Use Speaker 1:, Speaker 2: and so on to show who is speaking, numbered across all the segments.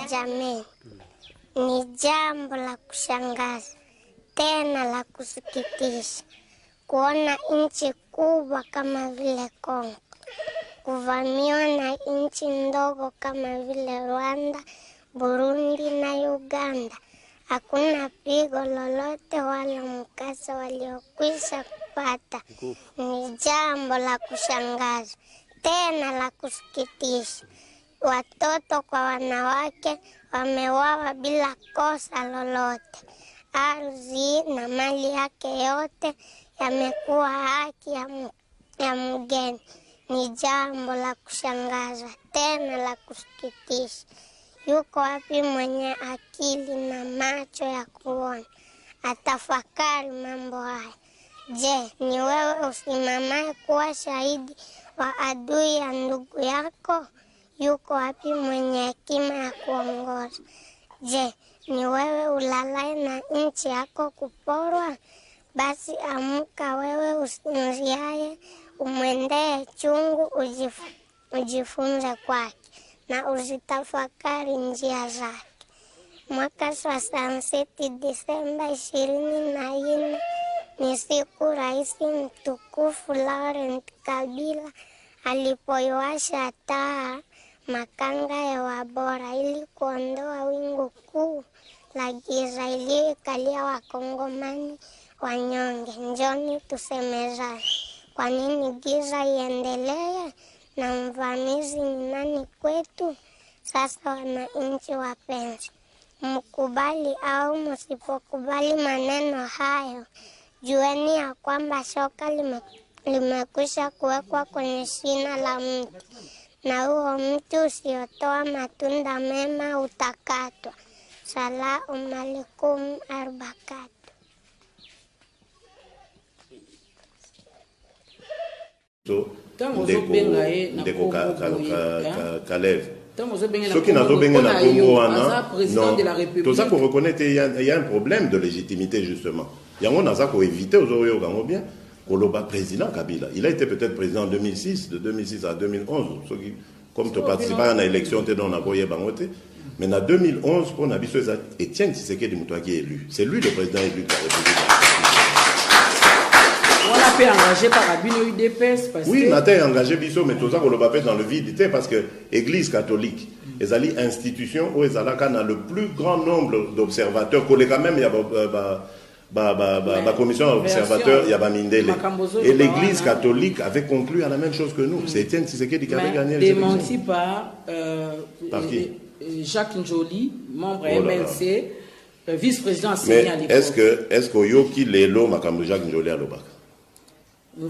Speaker 1: Jamii, ni jambo la kushangaza tena la kusikitisha kuona nchi kubwa kama vile Kongo kuvamiwa na nchi ndogo kama vile Rwanda, Burundi na Uganda. Hakuna pigo lolote wala mkasa waliokwisha kupata. Ni jambo la kushangaza tena la kusikitisha. Watoto kwa wanawake wameuawa bila kosa lolote. Ardhi na mali yake yote yamekuwa haki ya mgeni. Ni jambo la kushangaza tena la kusikitisha. Yuko wapi mwenye akili na macho ya kuona atafakari mambo haya? Je, ni wewe usimamaye kuwa shahidi wa adui ya ndugu yako? Yuko wapi mwenye hekima ya kuongoza? Je, ni wewe ulalaye na nchi yako kuporwa? Basi amka wewe usinziaye, umwendee chungu, ujifunze kwake na uzitafakari njia zake. Mwaka 67 Disemba 24 ni siku Rais mtukufu Laurent Kabila alipoiwasha taa makanga ya wabora ili kuondoa wingu kuu la giza iliyoikalia Wakongomani wanyonge. Njoni tusemezane, kwa nini giza iendelee na mvamizi ni nani kwetu? Sasa wananchi wapenzi, mkubali au msipokubali maneno hayo, jueni ya kwamba shoka limekwisha kuwekwa kwenye shina la mti, na huo mti usiotoa matunda mema utakatwa. Salamu alaikum arbakatu.
Speaker 2: ndeko Kalev. Ce qui n'a pas bien la Congo, non. Tout ça qu'on reconnaît, il y a un problème de légitimité justement. Il y a un problème qu'on éviter aux Oyo bien. Koloba président Kabila. Il a été peut-être président en 2006, de 2006 à 2011. Comme tu participes à l'élection, tu es dans la Boye Bangote. Mais en 2011, on a vu Étienne Tshisekedi Moutoua qui est élu. C'est lui le président élu de la République.
Speaker 3: On l'a fait engager par Abino UDPS.
Speaker 2: Oui, on a été engagé, mais tout ça, on l'a fait dans le vide. Parce que l'Église catholique, ils ont une institution où ils ont le plus grand nombre d'observateurs. Quand même, il y a la commission observateur, il y a Mindele. Et l'Église catholique avait conclu à la même chose que nous. C'est Étienne Tshisekedi qui avait gagné les élections.
Speaker 3: Démenti par
Speaker 2: qui
Speaker 3: Jacques Njoli, membre MLC, vice-président
Speaker 2: assigné à l'époque. Mais est-ce que Yoki Lelo Makambo Jacques Njoli à l'Obak?
Speaker 3: En tout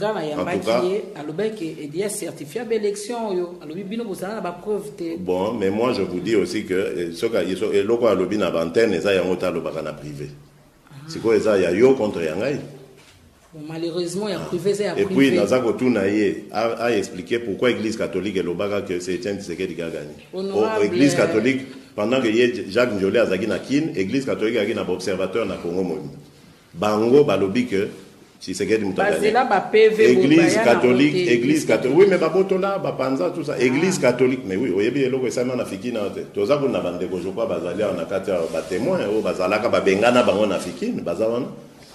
Speaker 3: cas,
Speaker 2: bon, mais moi je vous dis aussi que ce que loko alobi na antenne eza yango ta lobaka na privé. C'est quoi ça, il y a yo contre Yangai.
Speaker 3: Malheureusement, il y a privé, il y a privé.
Speaker 2: Et puis Nazako Tounaye a expliqué pourquoi l'Église catholique et l'Obaka que c'est Étienne Tshisekedi qui a gagné. L'Église catholique, pendant que Jacques Njolé a zagi na kin, l'Église catholique a gagné na observateur na Congo Moïse. Bango balobi que Tshisekedi Moutoua gagné. Église catholique, oui mais babotola, bapanza tout ça. Église catholique, mais oui, oyebi eloko esama na fikina te. Tozako na bandeko je crois bazalia na kati ya ba témoin o bazalaka babengana bango na fikine, bazawana.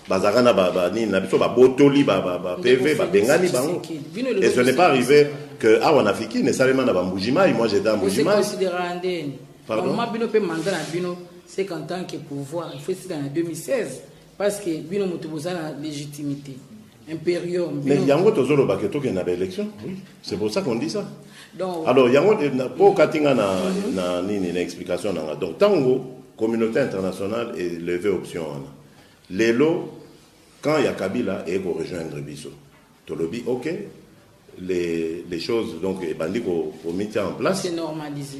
Speaker 2: Bazarana ni na biso babotoli ba PV babengani bango. Et ce n'est pas arrivé que on a fikine salema na bambujima, moi j'étais en Mbujima.
Speaker 3: Pardon. Moi bino pe mandat na bino 50 ans que pouvoir, il faut c'est en 2016. Parce que bino mutubuza la légitimité impérium.
Speaker 2: Mais yango tozolo baketo ke na élection, oui. C'est pour ça qu'on dit ça. Donc alors yango pour katinga na nini na explication na. Donc tango communauté internationale est levé option. Lelo quand il y a Kabila et pour rejoindre Bisso. Tolobi OK les choses donc bandi ko mettre en place.
Speaker 3: C'est normalisé.